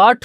8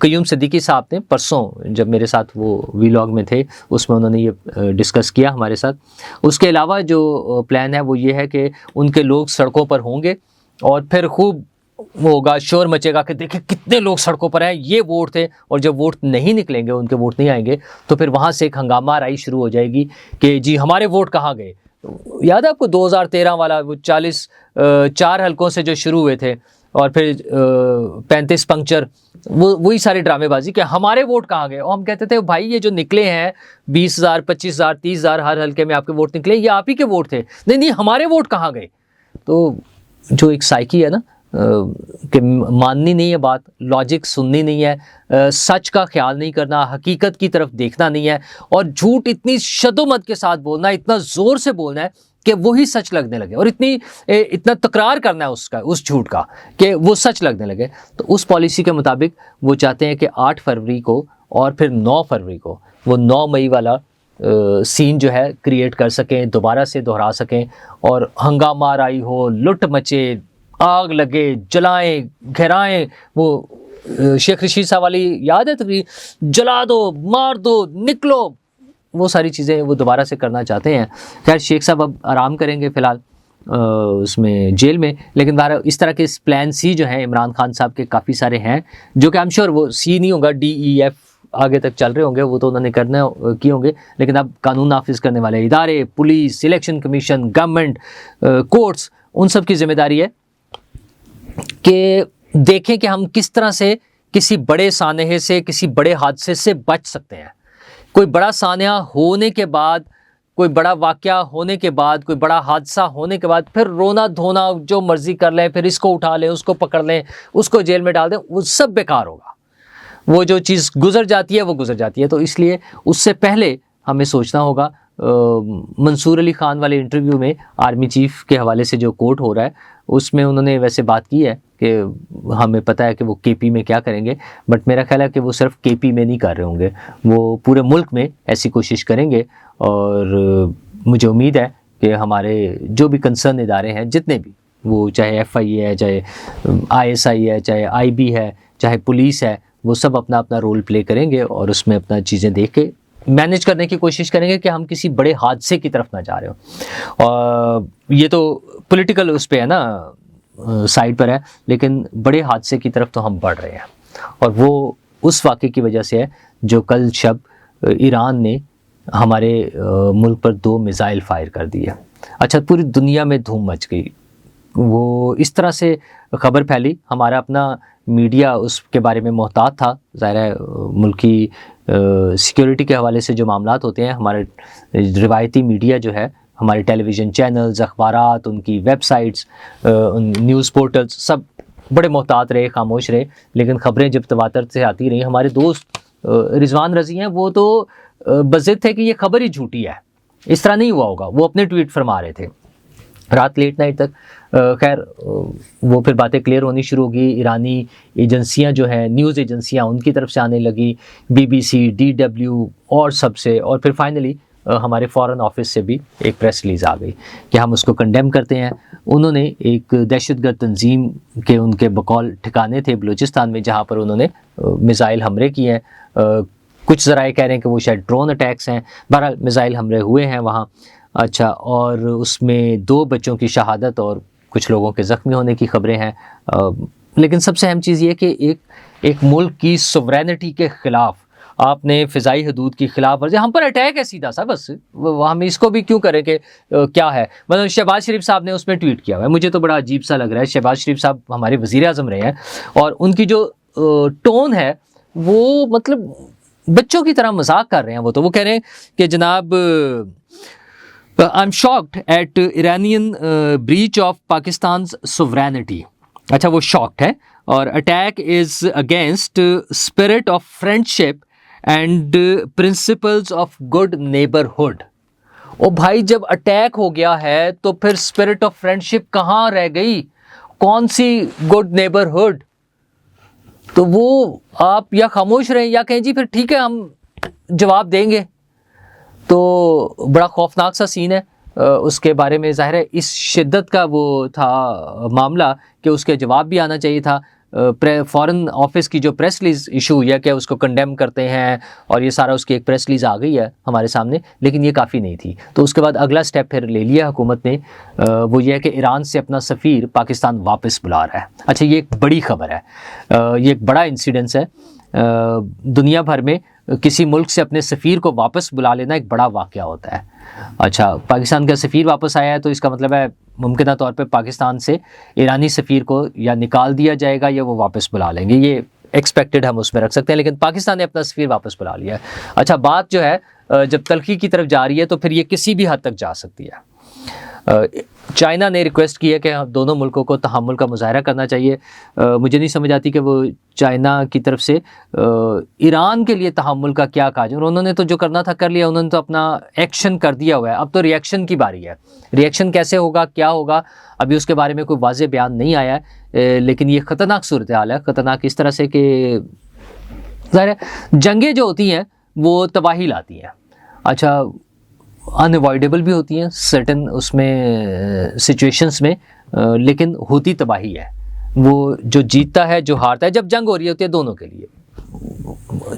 قیوم صدیقی صاحب نے پرسوں جب میرے ساتھ وہ ویلاگ میں تھے اس میں انہوں نے یہ ڈسکس کیا ہمارے ساتھ. اس کے علاوہ جو پلان ہے وہ یہ ہے کہ ان کے لوگ سڑکوں پر ہوں گے اور پھر خوب وہ ہوگا، شور مچے گا کہ دیکھیں کتنے لوگ سڑکوں پر ہیں، یہ ووٹ تھے. اور جب ووٹ نہیں نکلیں گے، ان کے ووٹ نہیں آئیں گے، تو پھر وہاں سے ایک ہنگامہ آرائی شروع ہو جائے گی کہ جی ہمارے ووٹ کہاں گئے. یاد ہے آپ کو 2013 والا وہ 4 حلقوں سے جو شروع ہوئے تھے اور پھر 35 پنکچر، وہی ساری ڈرامے بازی کہ ہمارے ووٹ کہاں گئے. اور ہم کہتے تھے بھائی یہ جو نکلے ہیں 20,000 25,000 30,000 ہر حلقے میں آپ کے ووٹ نکلے، یہ آپ ہی کے ووٹ تھے. نہیں ہمارے ووٹ کہاں گئے. تو جو ایک سائیکی ہے نا کہ ماننی نہیں ہے بات، لاجک سننی نہیں ہے، سچ کا خیال نہیں کرنا، حقیقت کی طرف دیکھنا نہیں ہے، اور جھوٹ اتنی شد و مت کے ساتھ بولنا ہے، اتنا زور سے بولنا ہے کہ وہی سچ لگنے لگے، اور اتنا تکرار کرنا ہے اس جھوٹ کا کہ وہ سچ لگنے لگے. تو اس پالیسی کے مطابق وہ چاہتے ہیں کہ 8 فروری کو اور پھر 9 فروری کو وہ 9 مئی والا سین جو ہے کریٹ کر سکیں، دوبارہ سے دہرا سکیں، اور ہنگامہ آرائی ہو، لٹ مچے، آگ لگے، جلائیں گھرائیں. وہ شیخ رشید صاحب والی یاد ہے تقریر، جلا دو، مار دو، نکلو، وہ ساری چیزیں وہ دوبارہ سے کرنا چاہتے ہیں. خیر شیخ صاحب اب آرام کریں گے فی الحال اس میں جیل میں، لیکن بہرحال اس طرح کے پلان سی جو ہیں عمران خان صاحب کے کافی سارے ہیں، جو کہ I'm sure وہ سی نہیں ہوگا، DEF آگے تک چل رہے ہوں گے، وہ تو انہوں نے کرنے کیے ہوں گے. لیکن اب قانون نافذ کرنے والے ادارے، police, election commission, government, courts, ان سب کی ذمہ داری ہے کہ دیکھیں کہ ہم کس طرح سے کسی بڑے سانحے سے، کسی بڑے حادثے سے بچ سکتے ہیں. کوئی بڑا سانحہ ہونے کے بعد، کوئی بڑا واقعہ ہونے کے بعد، کوئی بڑا حادثہ ہونے کے بعد پھر رونا دھونا جو مرضی کر لیں، پھر اس کو اٹھا لیں، اس کو پکڑ لیں، اس کو جیل میں ڈال دیں، وہ سب بیکار ہوگا. وہ جو چیز گزر جاتی ہے وہ گزر جاتی ہے. تو اس لیے اس سے پہلے ہمیں سوچنا ہوگا. منصور علی خان والے انٹرویو میں آرمی چیف کے حوالے سے جو کوٹ ہو رہا ہے اس میں انہوں نے ویسے بات کی ہے کہ ہمیں پتہ ہے کہ وہ KP میں کیا کریں گے، بٹ میرا خیال ہے کہ وہ صرف KP میں نہیں کر رہے ہوں گے، وہ پورے ملک میں ایسی کوشش کریں گے. اور مجھے امید ہے کہ ہمارے جو بھی کنسرن ادارے ہیں، جتنے بھی، وہ چاہے FIA ہے، چاہے ISI ہے، چاہے IB ہے، چاہے پولیس ہے، وہ سب اپنا اپنا رول پلے کریں گے اور اس میں اپنا چیزیں دیکھ کے مینیج کرنے کی کوشش کریں گے کہ ہم کسی بڑے حادثے کی طرف نہ جا رہے ہوں. اور یہ تو پولیٹیکل اس پہ ہے نا، سائڈ پر ہے، لیکن بڑے حادثے کی طرف تو ہم بڑھ رہے ہیں، اور وہ اس واقعے کی وجہ سے ہے جو کل شب ایران نے ہمارے ملک پر 2 میزائل فائر کر دیے. اچھا، پوری دنیا میں دھوم مچ گئی، وہ اس طرح سے خبر پھیلی. ہمارا اپنا میڈیا اس کے بارے میں محتاط تھا، ظاہر ہے ملکی سیکیورٹی کے حوالے سے جو معاملات ہوتے ہیں، ہمارے روایتی میڈیا جو ہے، ہمارے ٹیلی ویژن چینلز، اخبارات، ان کی ویب سائٹس، نیوز پورٹلز، سب بڑے محتاط رہے، خاموش رہے. لیکن خبریں جب تواتر سے آتی رہیں، ہمارے دوست رضوان رضی ہیں، وہ تو بضد تھے کہ یہ خبر ہی جھوٹی ہے، اس طرح نہیں ہوا ہوگا. وہ اپنے ٹویٹ فرما رہے تھے رات لیٹ نائٹ تک. خیر وہ پھر باتیں کلیئر ہونی شروع ہوگی. ایرانی ایجنسیاں جو ہیں، نیوز ایجنسیاں، ان کی طرف سے آنے لگی، BBC، DW اور سب سے. اور پھر فائنلی ہمارے فارن آفس سے بھی ایک پریس ریلیز آ گئی کہ ہم اس کو کنڈیم کرتے ہیں. انہوں نے ایک دہشت گرد تنظیم کے ان کے بقول ٹھکانے تھے بلوچستان میں، جہاں پر انہوں نے میزائل حملے کیے ہیں. کچھ ذرائع کہہ رہے ہیں کہ وہ شاید ڈرون اٹیکس ہیں. بہرحال میزائل حملے ہوئے ہیں وہاں. اچھا، اور اس میں 2 بچوں کی شہادت اور کچھ لوگوں کے زخمی ہونے کی خبریں ہیں. لیکن سب سے اہم چیز یہ کہ ایک ملک کی سورینٹی کے خلاف آپ نے فضائی حدود کی خلاف ورزی، ہم پر اٹیک ہے سیدھا سا، بس ہم اس کو بھی کیوں کریں کہ کیا ہے. مطلب شہباز شریف صاحب نے اس میں ٹویٹ کیا ہوا ہے، مجھے تو بڑا عجیب سا لگ رہا ہے. شہباز شریف صاحب ہمارے وزیر اعظم رہے ہیں، اور ان کی جو ٹون ہے وہ مطلب بچوں کی طرح مذاق کر رہے ہیں. وہ کہہ رہے ہیں کہ جناب I'm shocked at Iranian breach of Pakistan's sovereignty. اچھا، وہ شاکڈ ہے. اور attack is against spirit of friendship and principles of good neighborhood. او بھائی، جب اٹیک ہو گیا ہے تو پھر اسپرٹ آف فرینڈشپ کہاں رہ گئی؟ کون سی گڈ نیبرہڈ؟ تو وہ آپ یا خاموش رہیں یا کہیں جی پھر ٹھیک ہے ہم جواب دیں گے. تو بڑا خوفناک سا سین ہے. اس کے بارے میں ظاہر ہے اس شدت کا وہ تھا معاملہ کہ اس کے جواب بھی آنا چاہیے تھا. فورن آفس کی جو پریس ریلیز ایشو ہوئی ہے کہ اس کو کنڈیم کرتے ہیں اور یہ سارا اس کی ایک پریس ریلیز آ گئی ہے ہمارے سامنے، لیکن یہ کافی نہیں تھی. تو اس کے بعد اگلا سٹیپ پھر لے لیا حکومت نے، وہ یہ ہے کہ ایران سے اپنا سفیر پاکستان واپس بلا رہا ہے. اچھا یہ ایک بڑی خبر ہے، یہ ایک بڑا انسیڈنس ہے. دنیا بھر میں کسی ملک سے اپنے سفیر کو واپس بلا لینا ایک بڑا واقعہ ہوتا ہے. اچھا پاکستان کا سفیر واپس آیا ہے تو اس کا مطلب ہے ممکنہ طور پہ پاکستان سے ایرانی سفیر کو یا نکال دیا جائے گا یا وہ واپس بلا لیں گے، یہ ایکسپیکٹڈ ہم اس میں رکھ سکتے ہیں. لیکن پاکستان نے اپنا سفیر واپس بلا لیا ہے. اچھا بات جو ہے جب تلخی کی طرف جا رہی ہے تو پھر یہ کسی بھی حد تک جا سکتی ہے. چائنا نے ریکویسٹ کی ہے کہ دونوں ملکوں کو تحمل کا مظاہرہ کرنا چاہیے. مجھے نہیں سمجھ آتی کہ وہ چائنا کی طرف سے ایران کے لیے تحمل کا کیا کہا جائے. انہوں نے تو جو کرنا تھا کر لیا، انہوں نے تو اپنا ایکشن کر دیا ہوا ہے. اب تو ری ایکشن کی باری ہے. ری ایکشن کیسے ہوگا، کیا ہوگا، ابھی اس کے بارے میں کوئی واضح بیان نہیں آیا ہے. لیکن یہ خطرناک صورتحال ہے. خطرناک اس طرح سے کہ ظاہر ہے جنگیں جو ہوتی ہیں وہ تباہی لاتی ہیں. اچھا انوائڈیبل بھی ہوتی ہیں سرٹن اس میں سچویشنز میں، لیکن ہوتی تباہی ہے. وہ جو جیتتا ہے جو ہارتا ہے، جب جنگ ہو رہی ہوتی ہے دونوں کے لیے،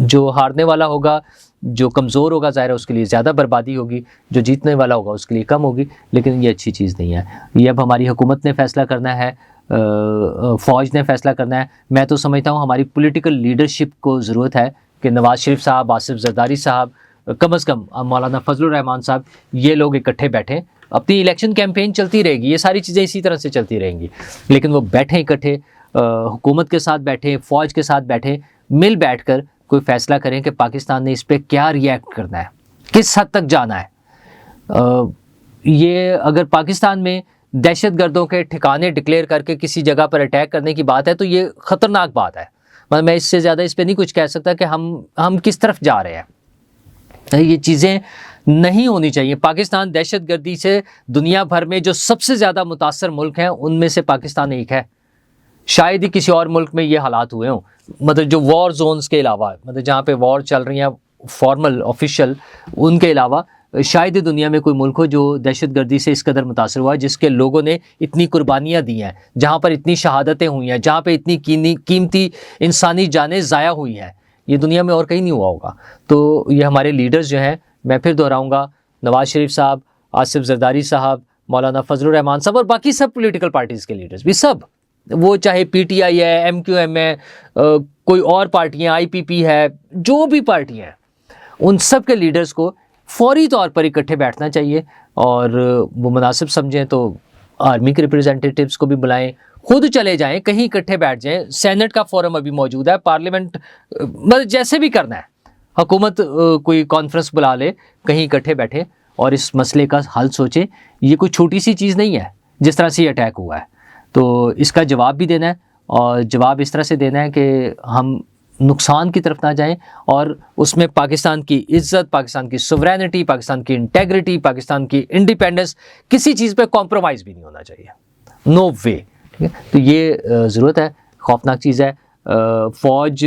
جو ہارنے والا ہوگا جو کمزور ہوگا ظاہر ہے اس کے لیے زیادہ بربادی ہوگی، جو جیتنے والا ہوگا اس کے لیے کم ہوگی. لیکن یہ اچھی چیز نہیں ہے. یہ اب ہماری حکومت نے فیصلہ کرنا ہے، فوج نے فیصلہ کرنا ہے. میں تو سمجھتا ہوں ہماری پولیٹیکل لیڈرشپ کو ضرورت ہے کہ نواز شریف صاحب، آصف زرداری صاحب، کم از کم مولانا فضل الرحمان صاحب، یہ لوگ اکٹھے بیٹھیں. اپنی الیکشن کیمپین چلتی رہے گی، یہ ساری چیزیں اسی طرح سے چلتی رہیں گی، لیکن وہ بیٹھیں اکٹھے، حکومت کے ساتھ بیٹھیں، فوج کے ساتھ بیٹھیں، مل بیٹھ کر کوئی فیصلہ کریں کہ پاکستان نے اس پہ کیا ری ایکٹ کرنا ہے، کس حد تک جانا ہے. یہ اگر پاکستان میں دہشت گردوں کے ٹھکانے ڈکلیئر کر کے کسی جگہ پر اٹیک کرنے کی بات ہے تو یہ خطرناک بات ہے. میں اس سے زیادہ اس پہ نہیں کچھ کہہ سکتا کہ ہم کس طرف جا رہے ہیں. یہ چیزیں نہیں ہونی چاہیے. پاکستان دہشت گردی سے دنیا بھر میں جو سب سے زیادہ متاثر ملک ہیں ان میں سے پاکستان ایک ہے. شاید ہی کسی اور ملک میں یہ حالات ہوئے ہوں، مطلب جو وار زونز کے علاوہ، مطلب جہاں پہ وار چل رہی ہیں فارمل آفیشیل، ان کے علاوہ شاید ہی دنیا میں کوئی ملک ہو جو دہشت گردی سے اس قدر متاثر ہوا ہے، جس کے لوگوں نے اتنی قربانیاں دی ہیں، جہاں پر اتنی شہادتیں ہوئی ہیں، جہاں پہ اتنی قیمتی انسانی جانیں ضائع ہوئی ہیں. یہ دنیا میں اور کہیں نہیں ہوا ہوگا. تو یہ ہمارے لیڈرز جو ہیں، میں پھر دہراؤں گا، نواز شریف صاحب، آصف زرداری صاحب، مولانا فضل الرحمان صاحب اور باقی سب پولیٹیکل پارٹیز کے لیڈرز بھی، سب وہ چاہے پی ٹی آئی ہے، ایم کیو ایم ہے، کوئی اور پارٹیاں، آئی پی پی ہے، جو بھی پارٹیاں ہیں، ان سب کے لیڈرز کو فوری طور پر اکٹھے بیٹھنا چاہیے. اور وہ مناسب سمجھیں تو آرمی کے ریپرزینٹیٹیوز کو بھی بلائیں، خود چلے جائیں، کہیں اکٹھے بیٹھ جائیں. سینٹ کا فورم ابھی موجود ہے، پارلیمنٹ، مطلب جیسے بھی کرنا ہے، حکومت کوئی کانفرنس بلا لے، کہیں اکٹھے بیٹھے اور اس مسئلے کا حل سوچیں. یہ کوئی چھوٹی سی چیز نہیں ہے جس طرح سے یہ اٹیک ہوا ہے. تو اس کا جواب بھی دینا ہے، اور جواب اس طرح سے دینا ہے کہ ہم نقصان کی طرف نہ جائیں، اور اس میں پاکستان کی عزت، پاکستان کی سورینٹی، پاکستان کی انٹیگریٹی، پاکستان کی انڈیپینڈنس، کسی چیز پہ کمپرومائز بھی نہیں ہونا چاہیے. نو وے. تو یہ ضرورت ہے. خوفناک چیز ہے. فوج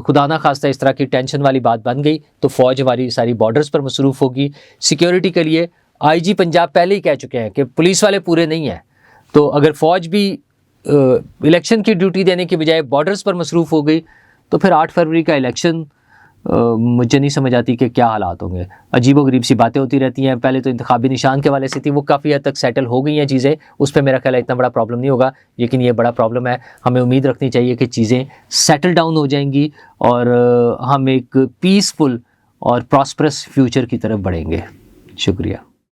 خدا نہ خواستہ اس طرح کی ٹینشن والی بات بن گئی تو فوج ہماری ساری بارڈرز پر مصروف ہوگی. سیکیورٹی کے لیے آئی جی پنجاب پہلے ہی کہہ چکے ہیں کہ پولیس والے پورے نہیں ہیں. تو اگر فوج بھی الیکشن کی ڈیوٹی دینے کی بجائے بارڈرز پر مصروف ہو گئی تو پھر 8 فروری کا الیکشن مجھے نہیں سمجھ آتی کہ کیا حالات ہوں گے. عجیب و غریب سی باتیں ہوتی رہتی ہیں. پہلے تو انتخابی نشان کے والے سے تھی، وہ کافی حد تک سیٹل ہو گئی ہیں چیزیں، اس پہ میرا خیال ہے اتنا بڑا پرابلم نہیں ہوگا. لیکن یہ بڑا پرابلم ہے. ہمیں امید رکھنی چاہیے کہ چیزیں سیٹل ڈاؤن ہو جائیں گی اور ہم ایک پیسفل اور پراسپرس فیوچر کی طرف بڑھیں گے. شکریہ.